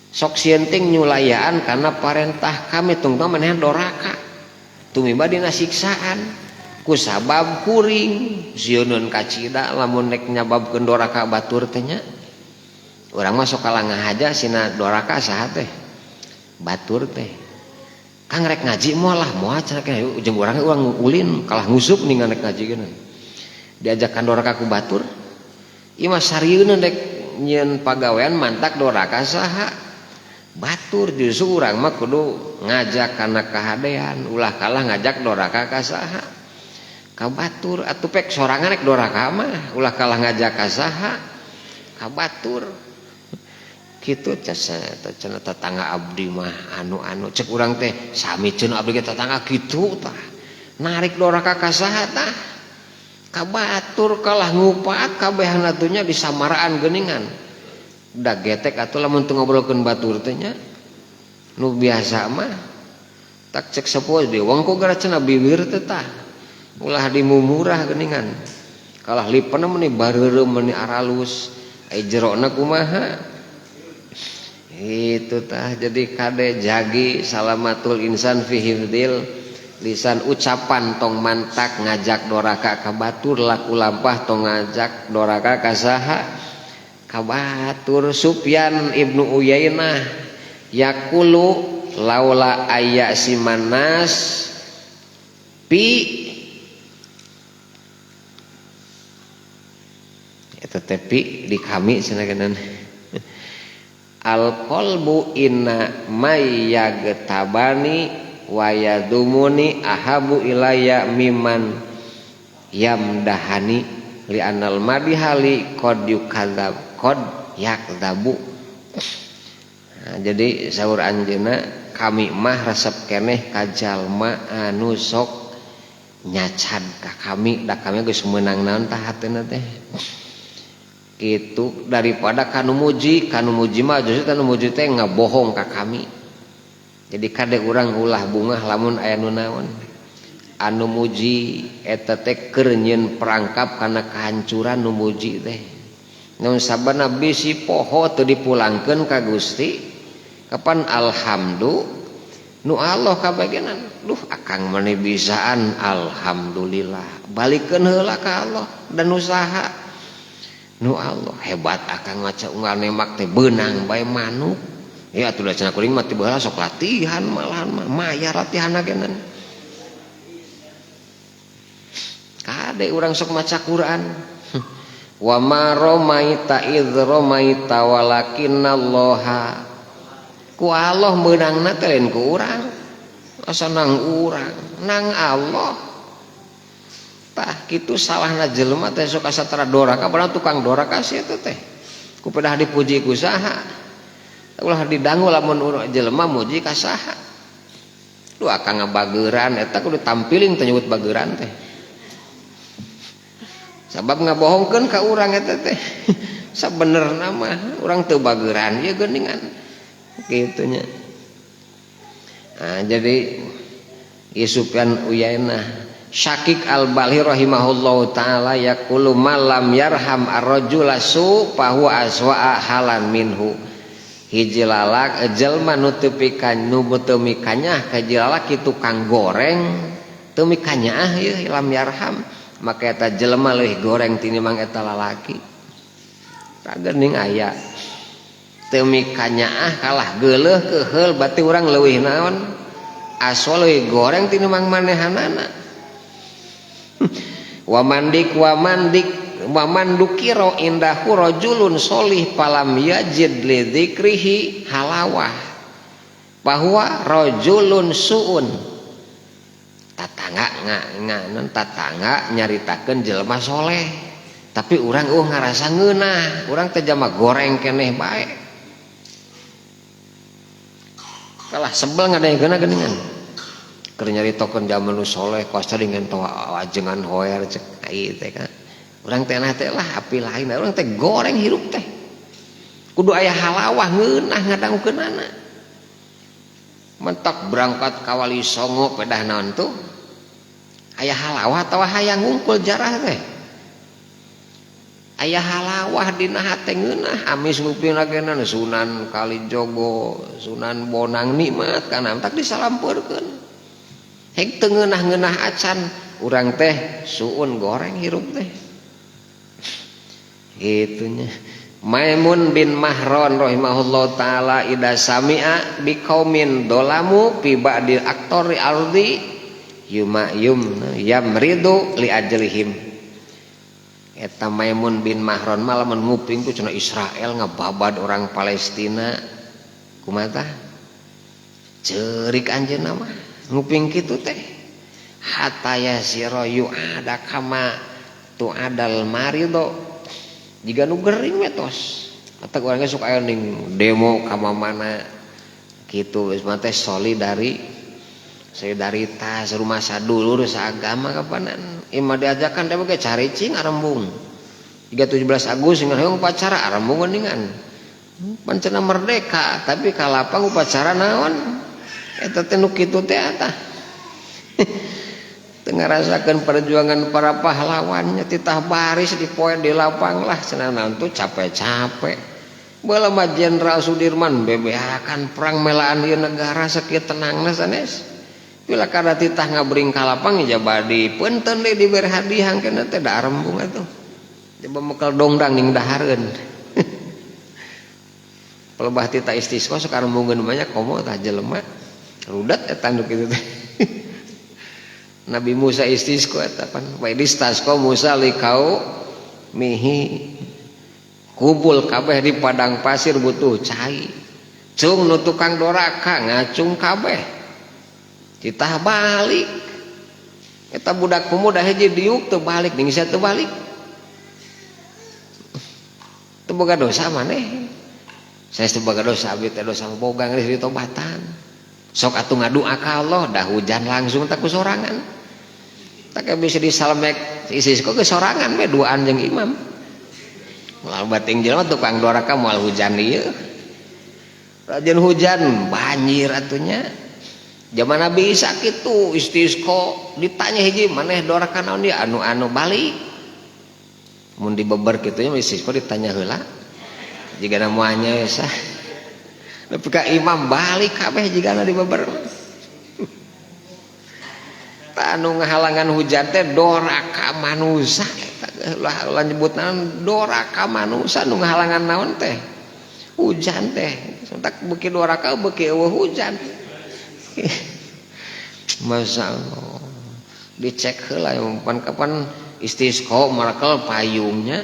sok sieun teh nyulayaan kana parentah kami tungtung maneh doraka tumiba dina siksaan ku sabab kuring sieunun kacida lamun nek nyababkeun doraka batur teh nya urang mah sok kalah ngahaja sina doraka saha teh batur teh kang rek ngaji moal lah moal cenah kene jeung urang ulin kalah ngusuk ningan rek ngaji geuna diajakan doraka ku batur ieu mah sarieuna dek nyieun pagawean mantak doraka saha batur justru urang mah kudu ngajak kana kahadean ulah kalah ngajak doraka ka saha ka batur atuh pek sorangan rek doraka mah ulah kalah ngajak ka saha ka batur kitu cenah tetangga abdi mah anu cek urang teh sami cenah abdi tetangga kitu tah narik doraka ka saha tah ka batur kalah ngupaat kabehna teh nya disamaraan geuningan da getek atuh lamun teu ngobrolkeun batur teh nya nu biasa mah tak cek sepuh di wongko gara cenah bibir teh tah ulah dimumurah geuningan kalah lipana meuni bareureum meuni aralus ai jerona kumaha itu tah. Jadi kade jagi salamatul insan fi hifdil lisan ucapan tong mantak ngajak doraka ka batur laku lampah tong ngajak doraka ka saha ka batur. Sufyan ibnu Uyainah yaqulu laula ayya simanas pi eta tepi di kami cenah al qalbu inna may yagtabani wa yadumuni ahabu ilayya miman yamdahani li anal madihali qad yukadzab qad yakdzabu. Nah, jadi saur anjeunna kami mah resep keneh ka jalma anu sok nyacad ka kami da kami geus meunang naon tah hateuna teh itu daripada kanu muji mah justru kanu muji teh ngabohong ka kami. Jadi kade urang ulah bungah lamun aya nu naon anu muji eta teh keur nyieun perangkap kana kahancuran nu muji teh namun sabana bisi poho teu dipulangkeun ka Gusti kapan alhamdulillah nu Allah kabagenan duh akang maneh bisaan alhamdulillah balikeun heula ka Allah dan usaha nu Allah hebat akang maca unggal nemak teh beunang bae manuk ya atuh cenah kuring mah teu baheula sok latihan malahan mah maya latihanna genan kade urang sok maca Quran wa ma ramaita idz ramaita walakinnallaha ku Allah meunangna teh lain ku urang asa nang urang nang Allah tah kitu salahna jelema teh sok asatara doraka padahal tukang doraka sia teh ku pedah dipuji ku saha ulah didangu lamun jelema muji ka saha lu akang ngabageuran eta kudu tampilin teh nyebut bageuran teh sabab ngabohongkeun ka urang eta teh sabenerna mah urang teu bageuran ieu geuningan kitu nya. Nah, jadi Sufyan Uyainah Syakik al-Balhi rahimahullahu ta'ala yaqulu malam yarham ar-rajula su fahuwa aswa'a halan minhu. Hiji lalak jelma nu teu pikañ nu teu mikanyah ka hiji lalaki tukang goreng teu mikanyah ieu lam yarham maka eta jelema leuwih goreng tinimbang eta lalaki. Tak geuning aya teu mikanyah kalah geuleuh keheul berarti urang leuwih naon aswa leuwih goreng tinimbang manehanana. Wamandik Waman dukiro indahu rajulun solih palam yajid li dzikrihi halawah bahwa rajulun suun tatangga nyaritakeun jelema soleh tapi urang ngarasa ngeunah urang teh jama goreng keneh bae kalah sebel ngadaengkeunna geuningan keur nyaritokeun jaman nu soleh kosta dengan toa ajengan hoer cek ai teh kan urang teh lah api lain urang teh goreng hirup teh kudu aya halawah ngeunah ngadangukeunana mentok berangkat ka Wali Songo pedah naon tuh aya halawah atawa hayang ngungkul jarah teh aya halawah dina hate ngeunah amis nguping lagenan Sunan Kalijogo Sunan Bonang nikmat kana tak disalampeurkeun hek teu ngeunah-ngeunah acan urang teh suun goreng hirup teh gitunya. Maimun bin Mahron rahimahullah taala ida sami'a biqaumin dolamu fi ba'dil aktori ardi yamridu li ajlihim eta Maimun bin Mahron malah nguping ku cenah Israel ngababad orang Palestina kumaha tah ceurik anjeunna mah nguping kitu teh hatta yasira yu'ada kama tu'adal marido jika nu gering wetos eta urang sok aya ning demo ka mana kitu geus mah teh solidaritas rumah sadulur saagama kapanan imah diajakan teh ge caricing arembung 17 Agustus ngan hoyong upacara arembung geuningan pancena merdeka tapi kalapang upacara naon eta teh nu kitu teh atah ngarasakeun perjuangan para pahlawannya titah baris di poe di lapang lah cenah naon tuh capek-capek bae mah Jenderal Sudirman bebeakan perang melaan ieu negara sakieu tenangna sanes pila kada titah ngabring ka lapang ya badi punten deui dibere hadiah kana teh da arembung atuh coba mekel dongdang ning dahareun pelebah titah istisqa sok arembungkeun banyak komo tah jelema rudat eta nu kitu teh Nabi Musa istisqa eta pan wa istasqa Musa likau mihi kumpul kabeh di padang pasir butuh cai cung nu tukang doraka ngacung kabeh ditah balik eta budak pemuda hiji diuk teu balik ning sia teu balik teu boga dosa maneh saya teu boga dosa abdi teh dosa boga geus ditobatan sok atuh ngadua ka Allah dah hujan langsung tak kusorangan tak bisa disalamek isi kok kesorangan we duaan jeung imam moal bating jelema tukang doraka moal hujan ieu rajin hujan banjir atunya zaman Nabi Isa kitu istisqa ditanya hiji maneh doraka naon dia anu balik mun dibeber kitu nya istisqa ditanya heula jigana moalnya sah nepi ka imam balik kabeh jigana dibeber anu ngahalangan hujan teh doraka manusa lah ulah nyebutna doraka manusa nu ngahalangan naon teh hujan teh sontak beuki doraka beuki eueuh hujan masyaallah dicek heula kapan istisqa marakel payungnya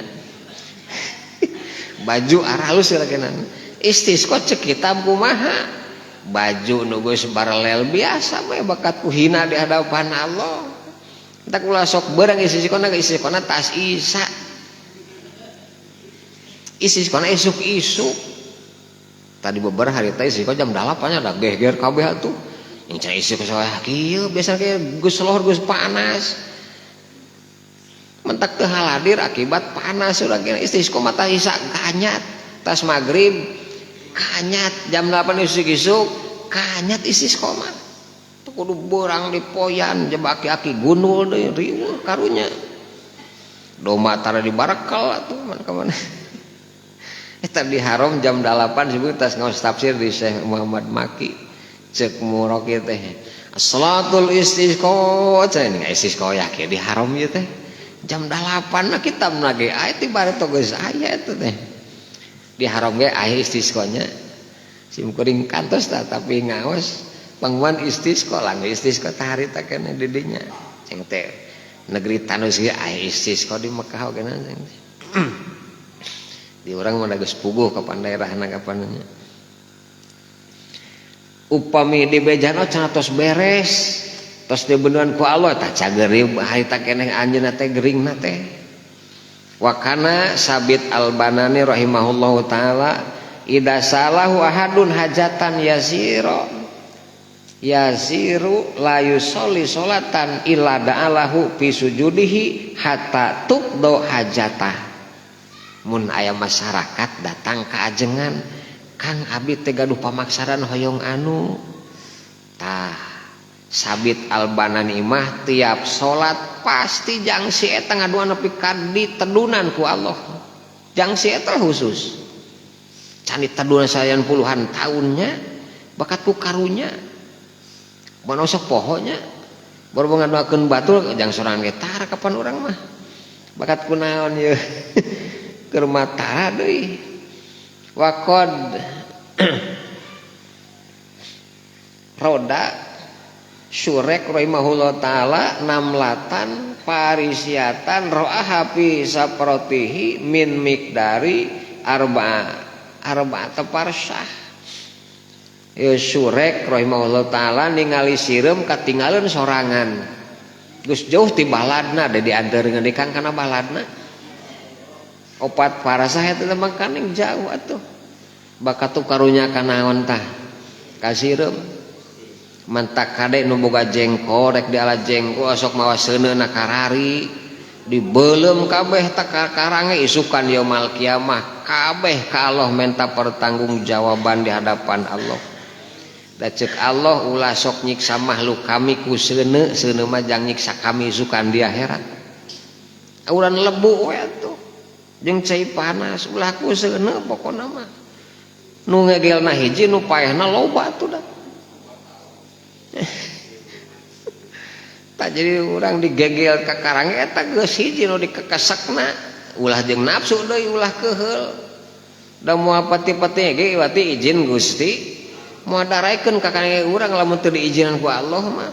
baju aralus lagenan istisqa cek kitab kumaha baju nu geus paralel biasa we bakat kuhina di hadapan Allah tak ulah sok beurang istisqona tas Isa istisqona isuk-isuk tadi beber hari teh istisqa jam 8 nya da geger kabeh atuh yang cenah isuk salah kieu biasa ge geus lohor geus panas mentak teu haladir akibat panas urang istisqa mata Isa kanyat tas magrib kanyat jam 8 isuk-isuk kanyat istisqa mah kudu beurang dipoyan jeba aki-aki gundul deui riweuh karunya domba tara di barakal atuh mana ka mana eta di haram jam 8 disebut tas ngaos tafsir di Syekh Muhammad Maki ceuk muroki teh salatul istisqa cenah istisqa ya ke di haram ieu teh jam 8 na kitabna ge aya ti bare geus aya eta teh di haram ge aya istisqanya sim kuring kantos tapi ngaos pangwan istisqa lang istisqa tah harita kana di dinya ceng teh negeri tanus ieu ISIS kok di Mekah oge di urang mah geus puguh kapan daerahna kapan nya upami di bejana cenah tos beres tos dibeuneuan ku Allah tah cageuri harita keneh anjeunna teh geuringna teh wa kana Sabit Al-Banani rahimahullahu taala idza salahu ahadun hajatan yasiru la yusolli sholatan illa da'alahu fi sujudihi hatta tuqdo hajatah. Mun aya masyarakat datang ka ajengan Kang abdi teh gaduh pamaksaran hoyong anu tah Sabit Al-Banani mah tiap salat pasti jangsi eta ngaduan nepi ka ditedunan ku Allah jangsi eta khusus can ditedunan sayan puluhan tahunnya bakat ku karunya mana usah pohonnya baru ngaduakeun batur jang sorangan ge tara kapan urang mah bakat ku naon ye keur mata deui waqad roda Syurek rahimahullah taala namlatan parisiatan ro'aha fi saprotihi min miqdari arba'a farsah. Ya Syurek rahimahullah taala ningali sireum katinggalin sorangan. Geus jauh ti baladna da dianteurkeun di kang kana baladna. 4 farsah eta mah kaning jauh atuh. Bakat tu karunya kanaon tah? Ka sireum. Mantak kade nu boga jengkol rek diala jengkol sok mawa seuneuna karari dibeuleum kabeh tak karange isukan yaumul kiamah kabeh ka Allah minta pertanggungjawaban di hadapan Allah. Da ceuk Allah ulah sok nyiksa makhluk kami ku seuneu mah jang nyiksa kami isukan di akhirat. Urang lebu we atuh jeung cai panas ulah ku seuneu pokona mah. Nu ngegelna hiji nu paehna loba atuh da. Tak jadi orang digegel ka karange eta geus hiji nu dikekesekna ulah jeung nafsu deui ulah keheul da moal pati-pati ge wati izin Gusti moal daraikeun ka karange urang lamun teu diizinan ku Allah mah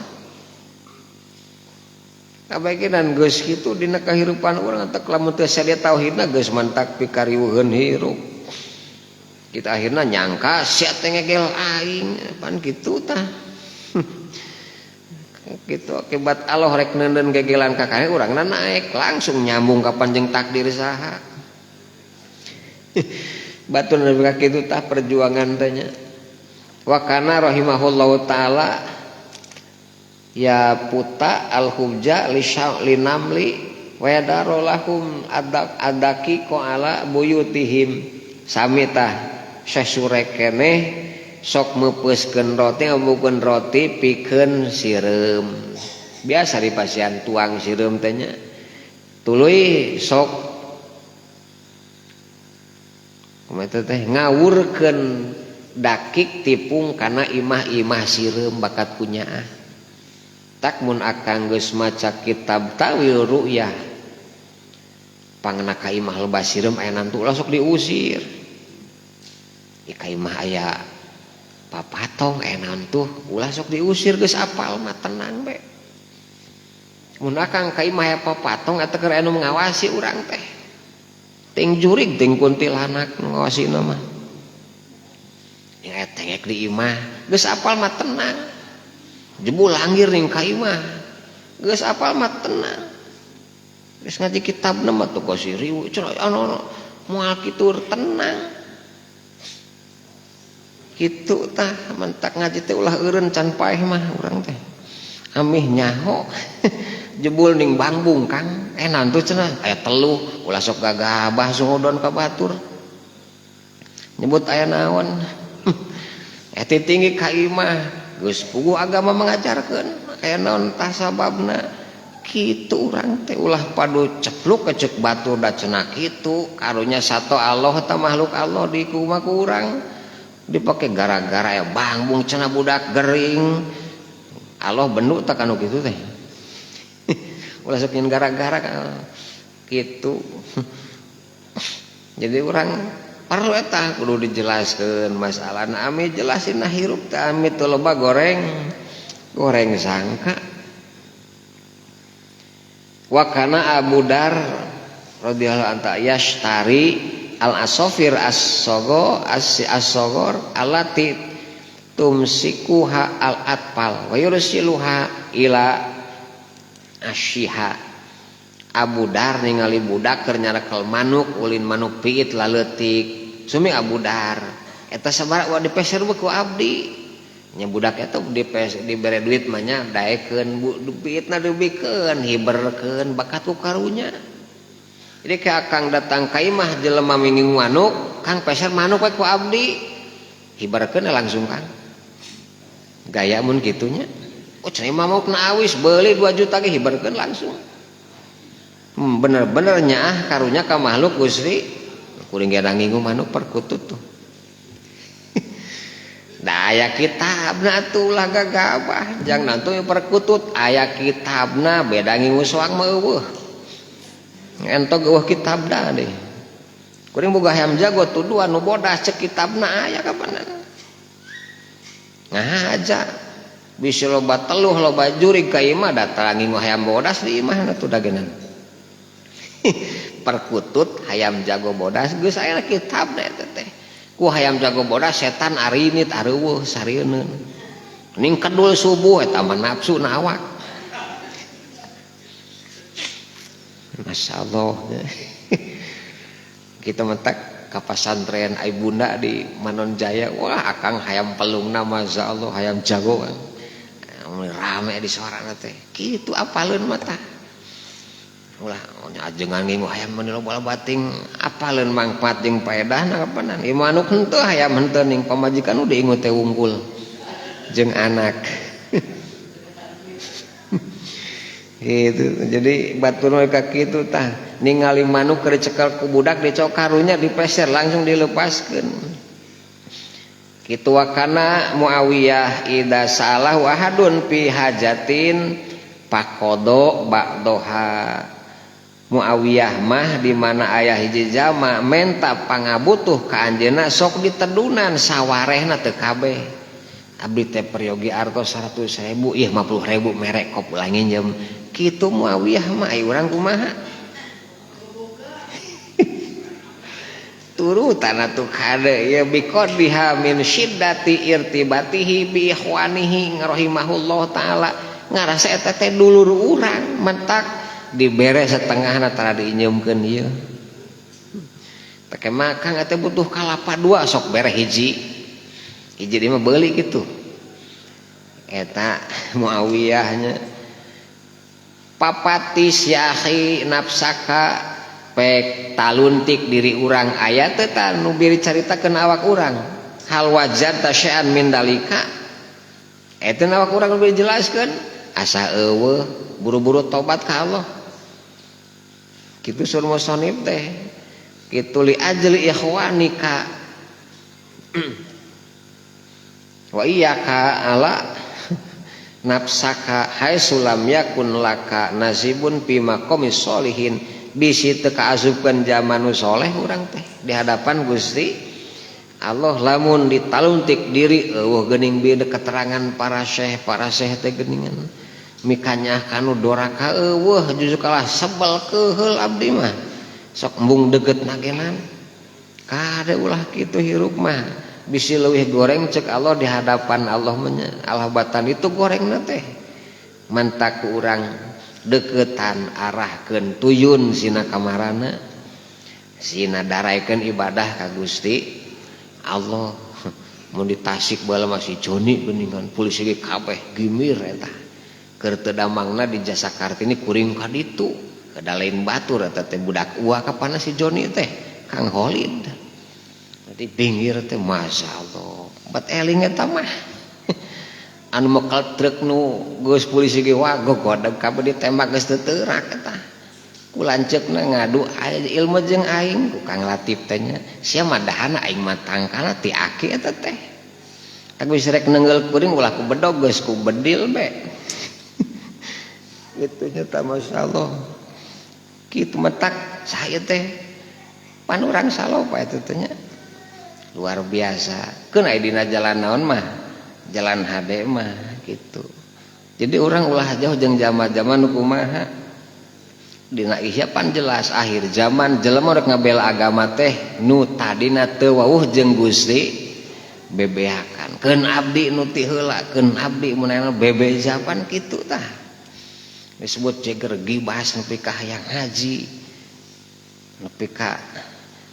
kabaikinan geus kitu dina kahirupan urang teh lamun teu sadia tauhidna geus mantak pikarieuheun hirup kita akhirna nyangka sia teh ngegel aing pan kitu tah gitu akibat Allah rek neuneun gegelan ka kae urangna naik langsung nyambung ka panjang takdir saha batur nepi ka kitu tah perjuangan teh nya wa kana rahimahullahu taala ya puta al-hujja li namli wa yadaru lahum adaki ko ala buyutihim samitah sasurek keneh sok meupeskeun roti ngabukeun roti pikeun sireum biasa di pasien tuang sireum teh nya tuluy sok kumaha teh ngawurkeun dakik tipung kana imah-imah sireum bakat punyaah tak mun akang geus maca kitab tawil ru'yah pangna ka imah loba sireum aya nantu ulah sok diusir ka imah aya papatong enan tuh ulah sok diusir geus apal mah tenang be mun akang ka imah aya papatong eta keur anu ngawasi urang teh ting jurig ting kuntilanak ngawasina mah ya tengek di imah geus apal mah tenang jebul langgir ning ka imah geus apal mah tenang geus ngaji kitabna mah tuh ka siriu cenah anu moal kitu tenang kitu tah mentak ngaji teh ulah eureun can paeh mah urang teh amih nyaho jebul ning bangbung Kang enan tuh cenah aya teluh ulah sok gagabah suhodon ka batur nyebut aya naon eta tinggi ka imah geus puguh agama mengajarkeun aya naon tah sababna kitu urang teh ulah padu cepluk ke ceuk batur da cenah kitu karunya sato Allah tah makhluk Allah di kumaha ku urang dipake gara-gara ya bangbung cenah budak gering Allah bendu tak anu kitu teh ulah sok nyen gara-gara kitu jadi urang perlu eta kudu dijelaskeun masalahna ami jelasin hirup teh ami teu loba goreng sangka wa kana Abu Dar radhiyallahu anhu yashtari al asofir as-sogor alati tumsikuha al atpal wa yursiluha ila asyiha. Abu Dar ningali budak keur nyarekel manuk ulin manuk piit laletik sumi Abu Dar eta sabaraha di peser ku abdi nya budak eta dibere duit mah nya daekeun piitna dibikeun hiberkeun bakat ku karunya. Jadi ke akang datang ka imah jelema minging manuk kang peser manuk we ku abdi hiberkeun langsung kang gaya mun kitu nya oh cenah mamukna awis beuli 2 juta ge hiberkeun langsung. Bener-bener nyaah karunya ka makhluk Gusti kuring ge ngingu manuk perkutut tuh. Da aya kitabna tuh lah gagabah jang nantu perkutut aya kitabna beda ngingu soang mah eueuh. Entog eueuh kitabna deui. Kuring boga hayam jago tuduh anu bodas cek kitabna aya kapanan. Ngahaja bisi loba teluh loba jurig ka imah datang ngingu hayam bodas di imahna tuh dagenan. Perkutut hayam jago bodas geus aya kitabna eta teh ku hayam jago bodas setan arinit areueuh sarieun ning kedul subuh eta mah nafsu na awak. Masyaallah. Kita mentak ka pasantren ai bunda di Manon Jaya wah akang hayam pelungna masyaallah hayam jago kan rame di soranna teh kitu apaleun mah tah ulah ajengan ngingu hayam meni loba bating apaleun mangpaat jeung paedahna kapanan ieu manuk henteu hayam henteu ning pamajikan udah ingu teh unggul jeung anak. Gitu jadi batur ka kitu tah ningali manuk keur dicekel ku budak dicok karunya dipeser langsung dilepaskeun. Kitu wakana Muawiyah idza salah wahadun fi hajatin faqada ba'daha. Muawiyah mah di mana aya hiji jama menta pangabutuh ka anjeunna sok ditedunan sawarehna teu kabeh. Abdi teh peryogi artos 100.000 ieu 50.000 merek kop ulah nginjem. Kitu Muawiyah mah ai urang kumaha? Turutana tu kade ya bikod biha min syiddati irtibatihi bi ikhwanihi rahimahullah taala ngarasa eta teh dulur urang mentak dibere setengahna tara diinjeumkeun ieu teh makang eta butuh kalapa 2 sok bere hiji mah beuli kitu eta Muawiyahnya papati syahi nafsaka pek taluntik diri urang aya teh ta nu biri caritakeun awak urang hal wajad tasya'an min dalika eta awak urang biri jelaskeun asa eueuh buru-buru tobat ka Allah kitu sur musannif teh kitu li ajli ikhwanika wa iyyaka ala nafsaka haitsu lam yakun laka nasibun fi maqamis sholihin bisi teu kaasupkeun jamanu soleh urang teh di hadapan Gusti Allah lamun ditaluntik diri eueuh geuning bieu keterangan para syekh teh geuningan mikanya kanu doraka eueuh justru kalah sebel keheul abdi mah sok embung deget nagenan kade ulah kitu hirup mah bisi leuwih goreng cek Allah di hadapan Allah alhabatan itu gorengna teh mantak ku urang deketan arahkeun tuyun sina kamarana sina daraekeun ibadah ka Gusti Allah mun di Tasik bae masih Joni geuningan polisi ge kabeh gimir eta keur teu damangna di Jasa Kartini kuring ka ditu kada lain batur eta teh budak uwa kapana si Joni teh Kang Holid di pinggir teh masyaallah bat eling eta mah anu mekal truk nu geus polisi ge wagok godeg kabeh ditembak geus teu teurak eta ku lanceukna ngadu ilmu jeung aing ku Kang Latif teh nya sia mah dahana aing mah tangkana ti aki eta teh tak geus rek neungeul kuring ulah ku bedog geus ku bedil be kitu nya tah masyaallah kitu metak saya teh pan urang salopa eta teh nya luar biasa keun aya dina jalan naon mah jalan HD mah gitu jadi orang ulah jauh jeung zaman-zaman kumaha dina ihya pan jelas akhir zaman jelema rek ngabela agama teh nu tadina teu wawuh jeung Gusti bebeakan keun abdi nu ti heula keun abdi mun bebejapan kitu tah disebut ceger gibas nepi ka hayang haji nepi ka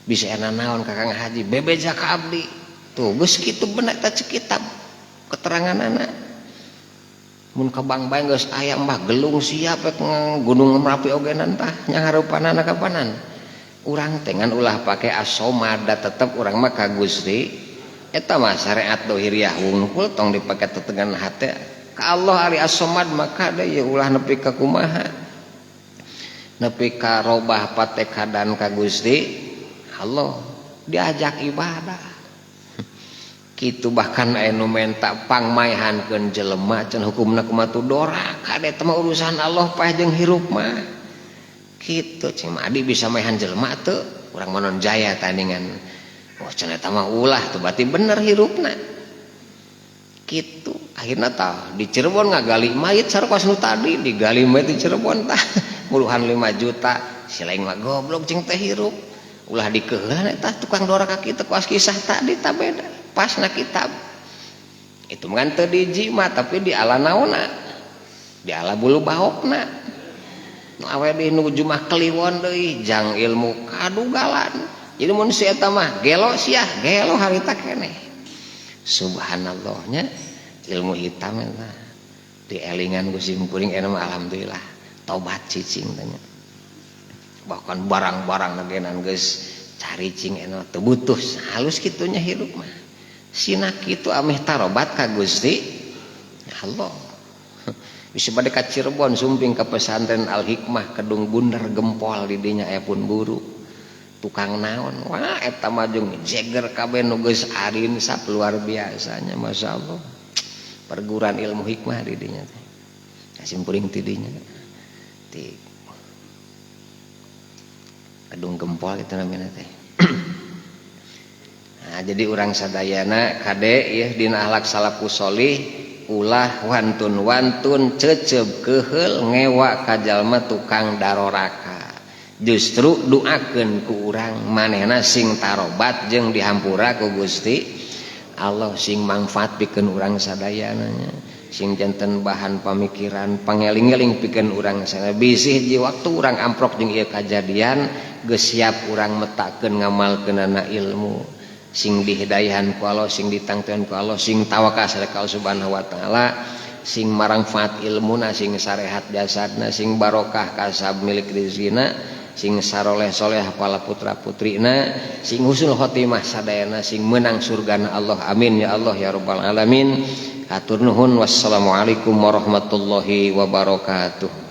bisa ena naon kakang haji bebeja ka abdi tuh geus kitu bener teh kitab keteranganana mun kabang-bang geus aya mah gelung siap gunung Merapi ogenan tah nya harupanana kapanan urang teh ngan ulah pake asomada tetep urang mah ka Gusti eta mah syariat dohiriyah wungkul tong dipake tetengan hate ka Allah ari asomad maka da ya ulah nepi ka kumaha nepi ka robah patekadan ka Gusti Allah diajak ibadah kitu bahkan aya nu menta pangmaehankeun jelema can hukumna kumaha tu dorak kade teh mah urusan Allah paeh jeung hirup mah kitu cing adi bisa maehan jelema teu urang monon jaya tandingan oh can eta mah ulah tuh berarti bener hirupna kitu akhirna tah di Cirebon ngagali mayit sarekos nu tadi digali mayit di Cirebon tah puluhan 5 juta si lain mah goblok cing teh hirup ulah dikeuheun eta tukang dorak ka kitu kuas kisah tadi tah beda pasna kitab itu mah teu di jima tapi di ala naonna di ala bulu bahokna nu awe di nuju mah kliwon deui jang ilmu kadugalan jadi mun si eta mah gelo sia gelo harita keneh subhanallahnya ilmu hitam eta dielingan ku simkuring eta mah alhamdulillah tobat cicing tanya bahkan barang-barang nagenan geus cari cing eta teu butuh halus kitunya hirup mah sina kitu ameh tarobat ka Gusti Allah bisa bade ka Cirebon sumping ka pesantren Al Hikmah kedung bundar gempol di dinya aya pun guru tukang naon wah eta mah jeung jeger kabeh nu geus arin sap luar biasanya masyaallah perguruan ilmu hikmah di dinya teh simpuring ti dinya ti kedung gempol kitu namina teh nah, jadi orang sadayana kade ya dina akhlak salafus sholih ulah wantun cecep keheul ngewa ka jalma tukang daroraka justru doakeun ku urang manehna sing tarobat jeung dihampura ku Gusti Allah sing mangfaat pikeun urang sadayana nya sing janten bahan pamikiran pangeling-eling pikeun urang sadaya bisi hiji waktu urang amprok jeung ieu kajadian geus siap urang metakeun ngamalkeunana ilmu sing dihidayahan ku Allah sing ditangtuhan ku Allah sing tawakal ka Allah Subhanahu wa taala sing marangfaat ilmuna sing sarehat jasadna sing barokah kasab milik rezekina sing saroleh soleh pala putra putrina sing husnul khotimah sadayana sing menang surgana Allah amin ya Allah ya rabbal alamin hatur nuhun wassalamualaikum warahmatullahi wabarakatuh.